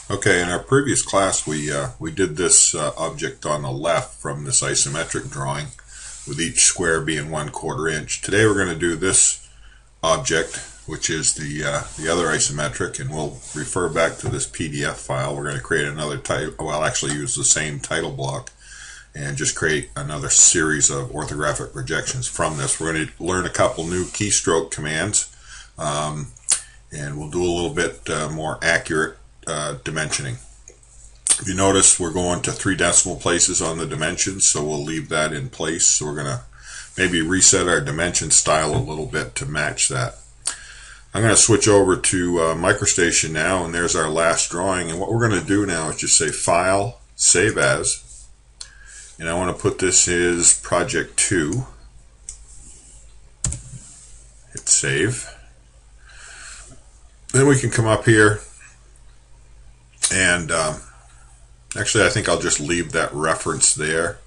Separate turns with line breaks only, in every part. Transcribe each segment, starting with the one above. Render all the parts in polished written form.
Okay, in our previous class we did this object on the left from this isometric drawing with each square being 1/4 inch. Today we're going to do this object, which is the other isometric, and we'll refer back to this PDF file. We're going to create another title, well actually use the same title block and just create another series of orthographic projections from this. We're going to learn a couple new keystroke commands, and we'll do a little bit more accurate dimensioning. If you notice, we're going to 3 decimal places on the dimensions, so we'll leave that in place. So we're going to maybe reset our dimension style a little bit to match that. I'm going to switch over to MicroStation now, and there's our last drawing. And what we're going to do now is just say File, Save As, and I want to put this as Project 2. Hit Save. Then we can come up here. And actually I think I'll just leave that reference there,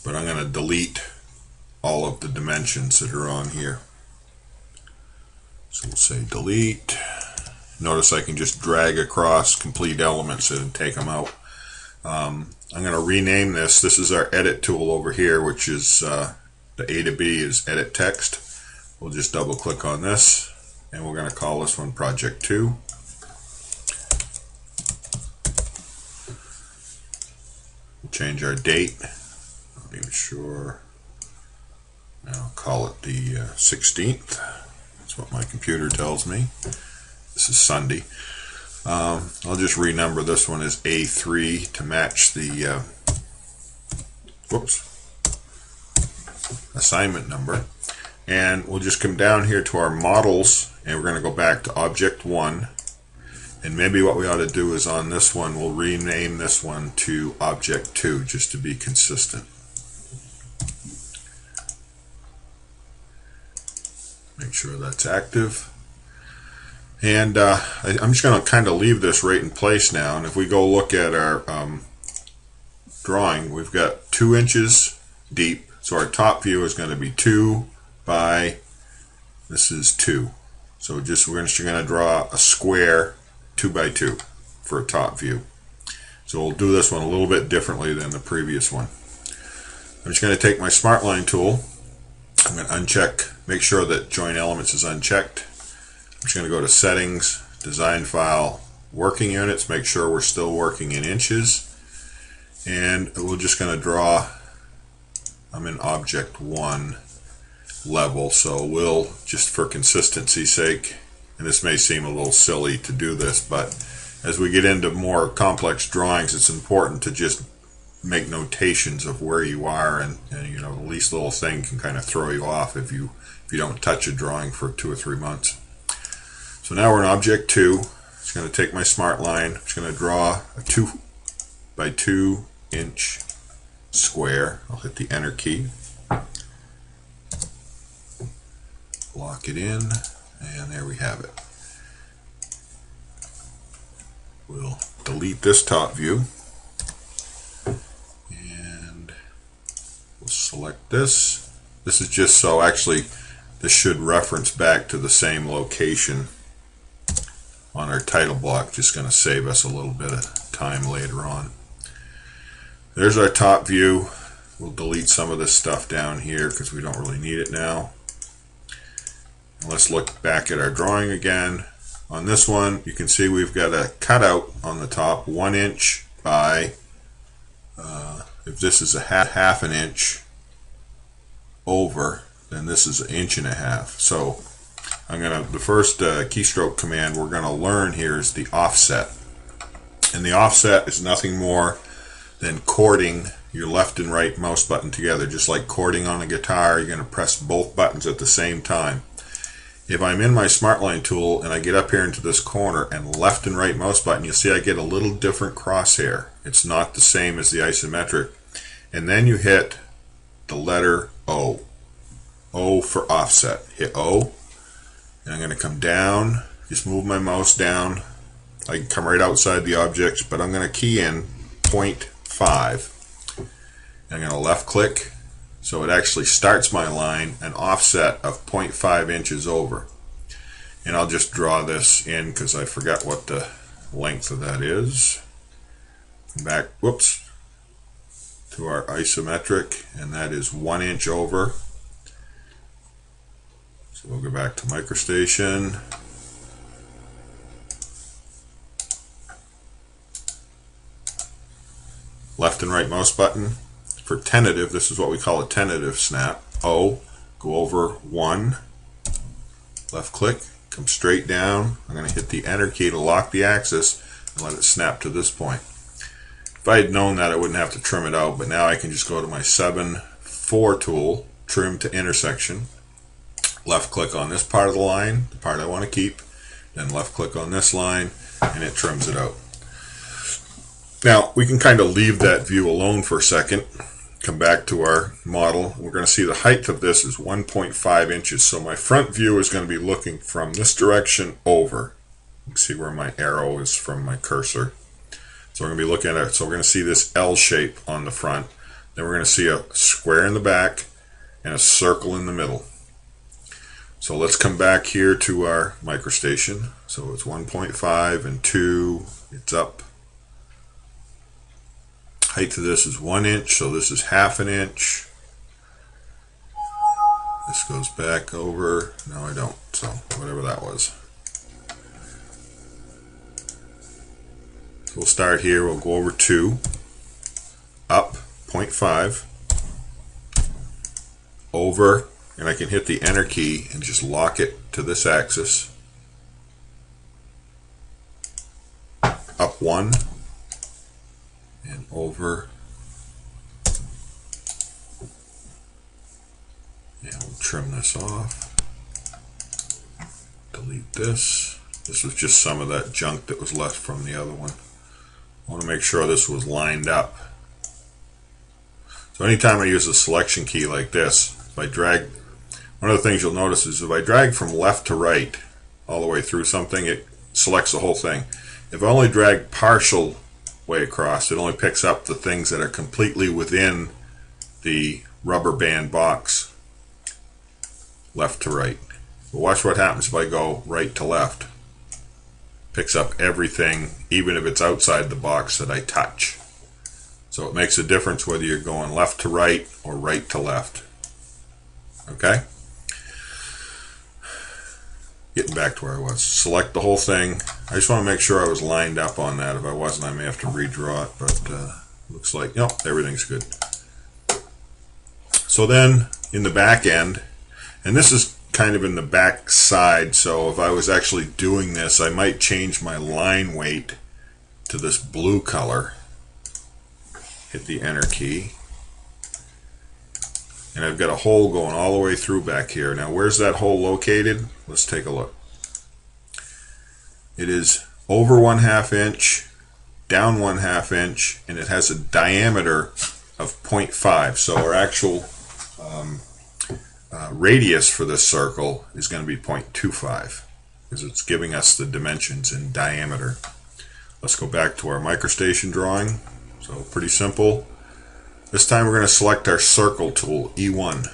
but I'm going to delete all of the dimensions that are on here. So we'll say delete. Notice I can just drag across complete elements and take them out. I'm going to rename this. This is our edit tool over here, which is the A to B is edit text. We'll just double click on this, and we're going to call this one Project 2. Change our date. Not even sure. I'll call it the 16th. That's what my computer tells me. This is Sunday. I'll just renumber this one as A3 to match the assignment number. And we'll just come down here to our models, and we're going to go back to Object 1. And maybe what we ought to do is on this one, we'll rename this one to Object 2 just to be consistent. Make sure that's active. And I'm just going to kind of leave this right in place now. And if we go look at our drawing, we've got 2 inches deep. So our top view is going to be 2 by, this is 2. So we're just going to draw a square 2 by 2 for a top view. So we'll do this one a little bit differently than the previous one. I'm just going to take my Smart Line tool. I'm going to uncheck, make sure that Join Elements is unchecked. I'm just going to go to Settings, Design File, Working Units, make sure we're still working in inches. And we're just going to draw, I'm in Object 1 level, so we'll, just for consistency's sake, and this may seem a little silly to do this, but as we get into more complex drawings, it's important to just make notations of where you are, and you know, the least little thing can kind of throw you off if you don't touch a drawing for 2 or 3 months. So now we're in Object 2. I'm just going to take my Smart Line. I'm just going to draw a 2 by 2 inch square. I'll hit the Enter key. Lock it in. And there we have it. We'll delete this top view, and we'll select this. This is just so actually this should reference back to the same location on our title block. Just going to save us a little bit of time later on. There's our top view. We'll delete some of this stuff down here because we don't really need it now. Let's look back at our drawing again. On this one, you can see we've got a cutout on the top, 1 inch by, if this is a half an inch over, then this is 1.5 inches. So the first keystroke command we're going to learn here is the offset. And the offset is nothing more than chording your left and right mouse button together. Just like chording on a guitar, you're going to press both buttons at the same time. If I'm in my Smart Line tool and I get up here into this corner and left and right mouse button, you'll see I get a little different crosshair. It's not the same as the isometric. And then you hit the letter O. O for offset. Hit O. And I'm going to come down, just move my mouse down. I can come right outside the object, but I'm going to key in 0.5. I'm going to left click. So it actually starts my line an offset of 0.5 inches over. And I'll just draw this in because I forgot what length of that is. Back, whoops, to our isometric, and that is 1 inch over. So we'll go back to MicroStation. Left and right mouse button. For tentative, this is what we call a tentative snap. O, go over 1, left click, come straight down. I'm going to hit the enter key to lock the axis and let it snap to this point. If I had known that, I wouldn't have to trim it out, but now I can just go to my 7-4 tool, trim to intersection, left click on this part of the line, the part I want to keep, then left click on this line, and it trims it out. Now, we can kind of leave that view alone for a second, come back to our model. We're going to see the height of this is 1.5 inches, so my front view is going to be looking from this direction over. You can see where my arrow is from my cursor. So we're going to be looking at it. So we're going to see this L shape on the front. Then we're going to see a square in the back and a circle in the middle. So let's come back here to our MicroStation. So it's 1.5 and 2. It's up. Height of this is 1 inch, so this is ½ an inch. This goes back over. No, I don't. So whatever that was. We'll start here, we'll go over 2, up 0.5, over, and I can hit the enter key and just lock it to this axis, up 1, and over, and we'll trim this off, delete this. This was just some of that junk that was left from the other one. I want to make sure this was lined up. So anytime I use a selection key like this, if I drag, one of the things you'll notice is if I drag from left to right all the way through something, it selects the whole thing. If I only drag partial way across, it only picks up the things that are completely within the rubber band box, left to right. But watch what happens if I go right to left. Picks up everything, even if it's outside the box that I touch. So it makes a difference whether you're going left to right or right to left. Okay? Getting back to where I was. Select the whole thing. I just want to make sure I was lined up on that. If I wasn't, I may have to redraw it, but looks like, nope, everything's good. So then, in the back end, and this is kind of in the back side, so if I was actually doing this, I might change my line weight to this blue color. Hit the enter key, and I've got a hole going all the way through back here. Now where's that hole located? Let's take a look. It is over 1/2 inch, down 1/2 inch, and it has a diameter of 0.5. So our actual radius for this circle is going to be 0.25 because it's giving us the dimensions in diameter. Let's go back to our MicroStation drawing. So pretty simple. This time we're going to select our circle tool, E1.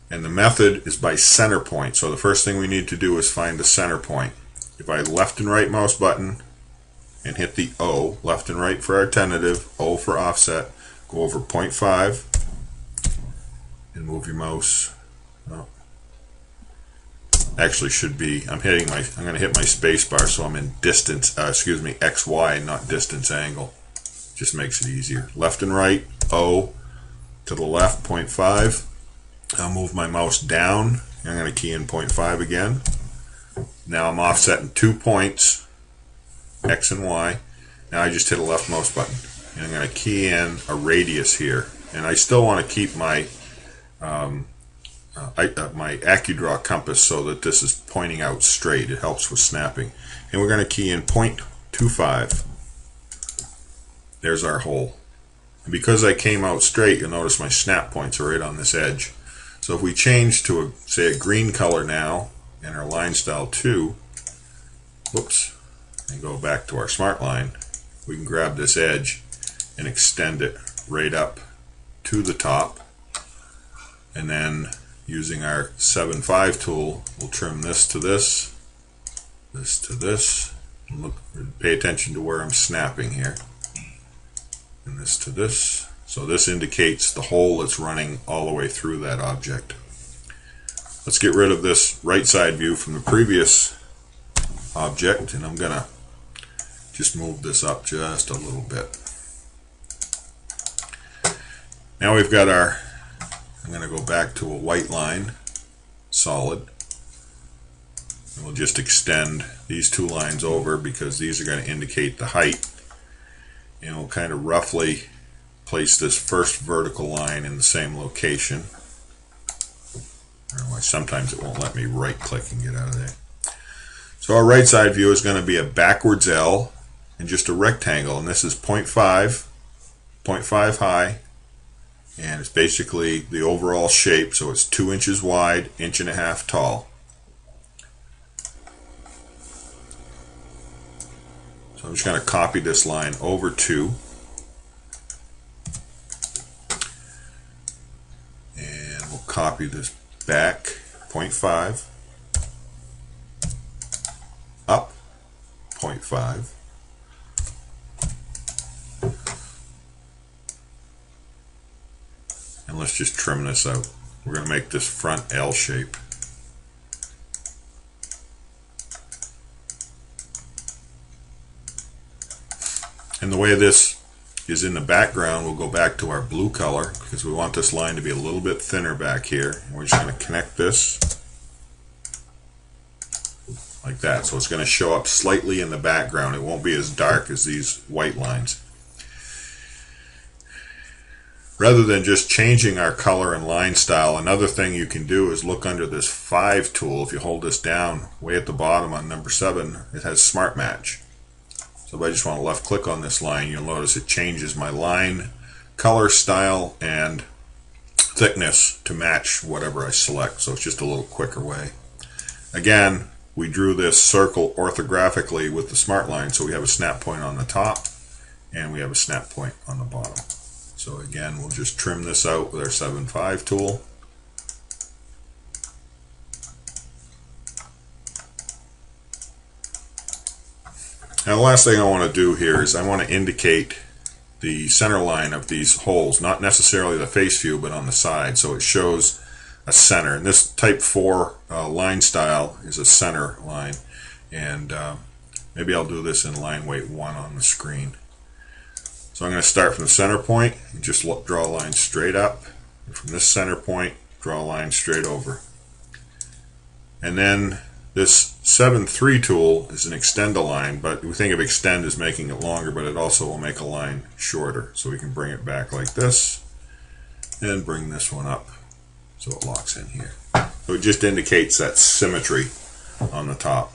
And the method is by center point. So the first thing we need to do is find the center point. If I left and right mouse button and hit the O, left and right for our tentative, O for offset, go over 0.5 and move your mouse. Oh. Actually should be, I'm going to hit my space bar so I'm in distance, XY, not distance angle. Just makes it easier. Left and right, O, to the left, 0.5. I'll move my mouse down. I'm going to key in 0.5 again. Now I'm offsetting 2 points, X and Y. Now I just hit a left mouse button. And I'm going to key in a radius here. And I still want to keep my my AccuDraw compass so that this is pointing out straight. It helps with snapping. And we're going to key in 0.25. There's our hole. And because I came out straight, you'll notice my snap points are right on this edge. So if we change to, say, a green color now, and our line style 2, whoops, and go back to our smart line, we can grab this edge and extend it right up to the top. And then using our 7/5 tool, we'll trim this to this, this to this, Look, pay attention to where I'm snapping here. And this to this. So this indicates the hole that's running all the way through that object. Let's get rid of this right side view from the previous object, and I'm going to just move this up just a little bit. Now we've got our, I'm going to go back to a white line, solid. And we'll just extend these two lines over because these are going to indicate the height. And we'll kind of roughly place this first vertical line in the same location. Otherwise, sometimes it won't let me right click and get out of there. So our right side view is going to be a backwards L and just a rectangle, and this is 0.5 high, and it's basically the overall shape, so it's 2 inches wide, 1.5 inches tall. So I'm just going to copy this line over to, and we'll copy this back 0.5, up 0.5, and let's just trim this out. We're going to make this front L shape. And the way this is in the background, we'll go back to our blue color because we want this line to be a little bit thinner back here. And we're just going to connect this like that. So it's going to show up slightly in the background. It won't be as dark as these white lines. Rather than just changing our color and line style, another thing you can do is look under this 5 tool. If you hold this down way at the bottom on number 7, it has Smart Match. So if I just want to left click on this line, you'll notice it changes my line, color, style, and thickness to match whatever I select. So it's just a little quicker way. Again, we drew this circle orthographically with the smart line, so we have a snap point on the top and we have a snap point on the bottom. So again, we'll just trim this out with our 7.5 tool. Now the last thing I want to do here is I want to indicate the center line of these holes, not necessarily the face view, but on the side, so it shows a center. And this type 4 line style is a center line, and maybe I'll do this in line weight 1 on the screen. So I'm going to start from the center point and just draw a line straight up, and from this center point draw a line straight over. And then this 7.3 tool is an extend a line, but we think of extend as making it longer, but it also will make a line shorter. So we can bring it back like this and bring this one up so it locks in here. So it just indicates that symmetry on the top.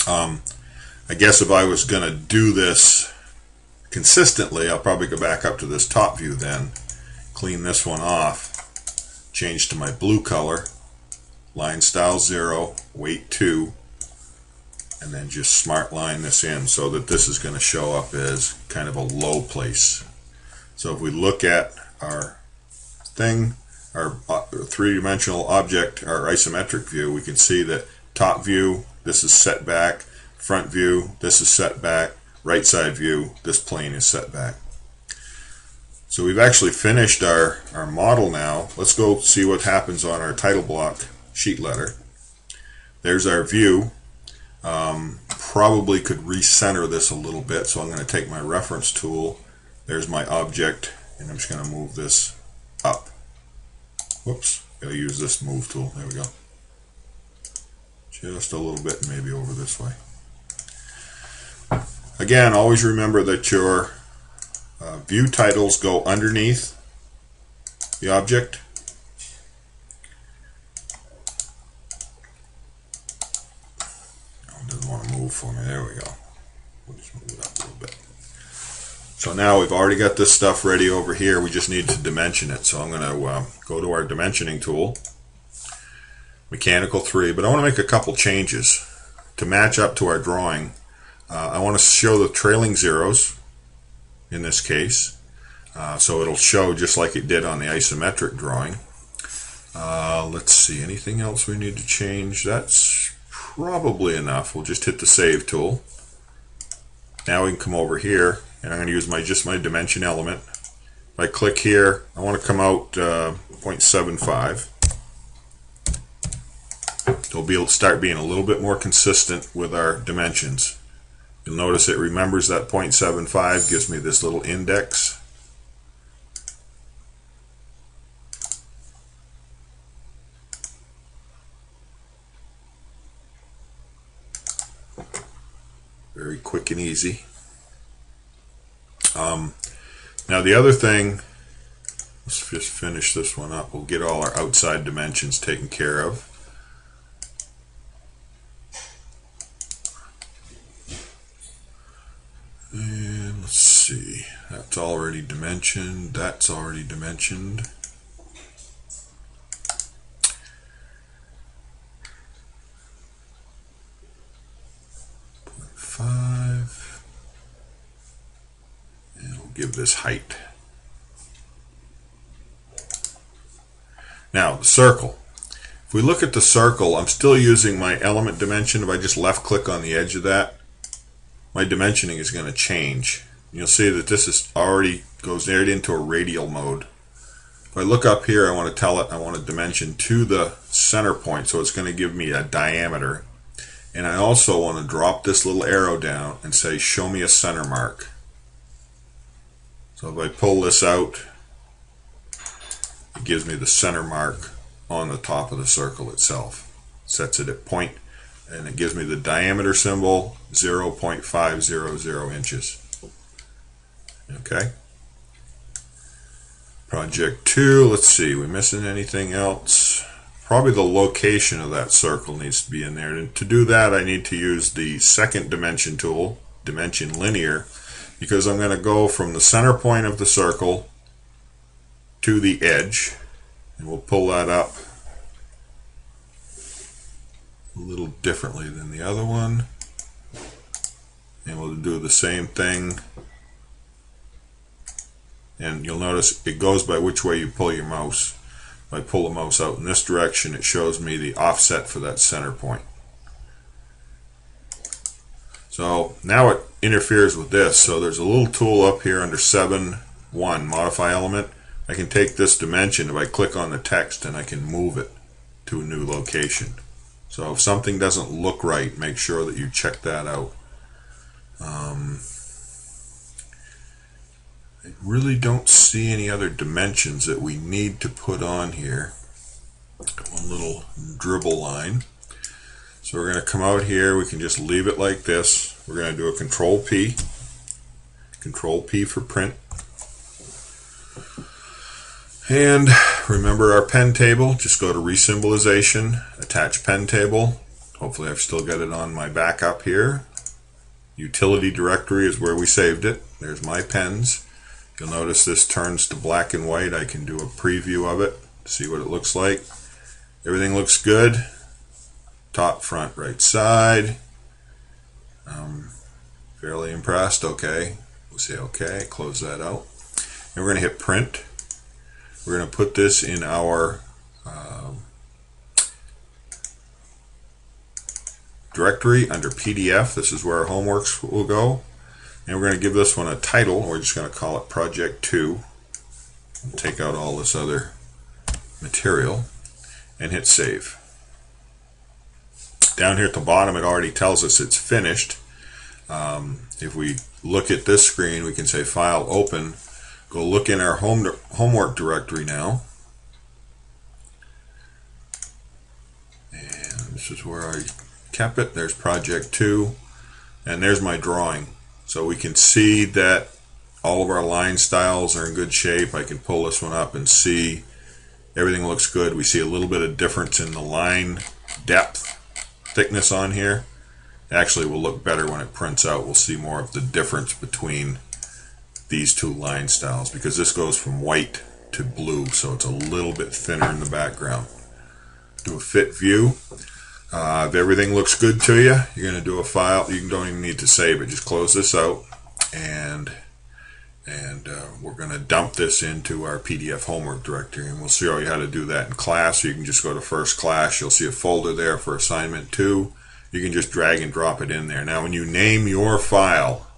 I guess if I was going to do this consistently, I'll probably go back up to this top view then, clean this one off, change to my blue color, line style 0, weight 2, and then just smart line this in so that this is going to show up as kind of a low place. So if we look at our thing, our three-dimensional object, our isometric view, we can see that top view, this is set back, front view, this is set back, right side view, this plane is set back. So we've actually finished our model now. Let's go see what happens on our title block sheet letter. There's our view. Probably could recenter this a little bit, so I'm going to take my reference tool. There's my object, and I'm just going to move this up. Whoops, gotta use this move tool. There we go. Just a little bit, maybe over this way. Again, always remember that your view titles go underneath the object. Oh, it doesn't want to move for me. There we go. We'll just move it up a little bit. So now we've already got this stuff ready over here. We just need to dimension it. So I'm going to go to our dimensioning tool, mechanical 3, but I want to make a couple changes to match up to our drawing. I want to show the trailing zeros in this case, so it'll show just like it did on the isometric drawing. Let's see, anything else we need to change? That's probably enough. We'll just hit the save tool. Now we can come over here, and I'm going to use just my dimension element. If I click here, I want to come out 0.75. So we'll be able to start being a little bit more consistent with our dimensions. You'll notice it remembers that 0.75, gives me this little index. Very quick and easy. Now the other thing, let's just finish this one up. We'll get all our outside dimensions taken care of. And let's see, that's already dimensioned, that's already dimensioned. Give this height. Now the circle. If we look at the circle, I'm still using my element dimension. If I just left click on the edge of that, my dimensioning is going to change. You'll see that this is already goes right into a radial mode. If I look up here, I want to tell it I want a dimension to the center point, so it's going to give me a diameter. And I also want to drop this little arrow down and say show me a center mark. So if I pull this out, it gives me the center mark on the top of the circle itself. Sets it at point, and it gives me the diameter symbol, 0.500 inches. Okay. Project 2, let's see, we missing anything else? Probably the location of that circle needs to be in there. And to do that, I need to use the second dimension tool, dimension linear, because I'm going to go from the center point of the circle to the edge, and we'll pull that up a little differently than the other one, and we'll do the same thing. And you'll notice it goes by which way you pull your mouse. If I pull the mouse out in this direction, it shows me the offset for that center point. So now it interferes with this. So there's a little tool up here under 7.1, modify element. I can take this dimension if I click on the text, and I can move it to a new location. So if something doesn't look right, make sure that you check that out. I really don't see any other dimensions that we need to put on here. One little dribble line. So we're going to come out here, we can just leave it like this. We're going to do a Control P for print. And remember our pen table, just go to resymbolization, attach pen table. Hopefully I've still got it on my backup here. Utility directory is where we saved it. There's my pens. You'll notice this turns to black and white. I can do a preview of it, see what it looks like. Everything looks good. Top, front, right side. Fairly impressed. Okay. We'll say okay, close that out. And we're going to hit print. We're going to put this in our directory under PDF. This is where our homeworks will go. And we're going to give this one a title. We're just going to call it Project 2. Take out all this other material and hit save. Down here at the bottom, it already tells us it's finished. If we look at this screen, we can say File, Open. Go look in our homework directory now. And this is where I kept it. There's Project 2. And there's my drawing. So we can see that all of our line styles are in good shape. I can pull this one up and see everything looks good. We see a little bit of difference in the line depth, thickness on here. Actually, will look better when it prints out. We'll see more of the difference between these two line styles, because this goes from white to blue, so it's a little bit thinner in the background. Do a fit view. If everything looks good to you, you're going to do a file. You don't even need to save it. Just close this out, and we're going to dump this into our PDF homework directory, and we'll show you how to do that in class. You can just go to first class. You'll see a folder there for assignment 2. You can just drag and drop it in there. Now when you name your file,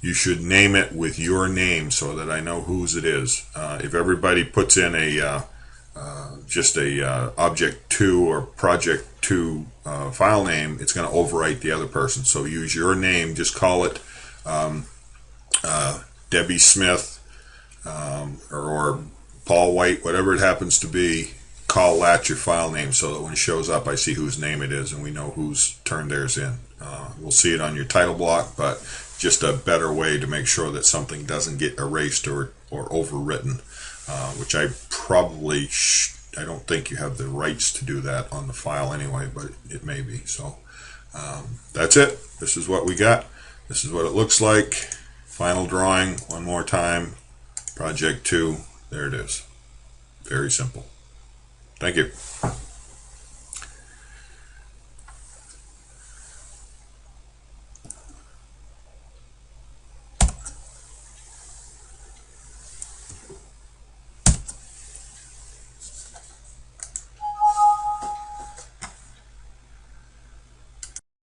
You should name it with your name so that I know whose it is. If everybody puts in a just a object 2 or project 2 file name, it's going to overwrite the other person. So use your name. Just call it Debbie Smith or Paul White, whatever it happens to be. Call that your file name so that when it shows up I see whose name it is and we know who's turned theirs in. We'll see it on your title block, but just a better way to make sure that something doesn't get erased or overwritten, which I probably I don't think you have the rights to do that on the file anyway, but it may be. So that's it. This is what we got. This is what it looks like. Final drawing one more time. Project 2. There it is. Very simple. Thank you.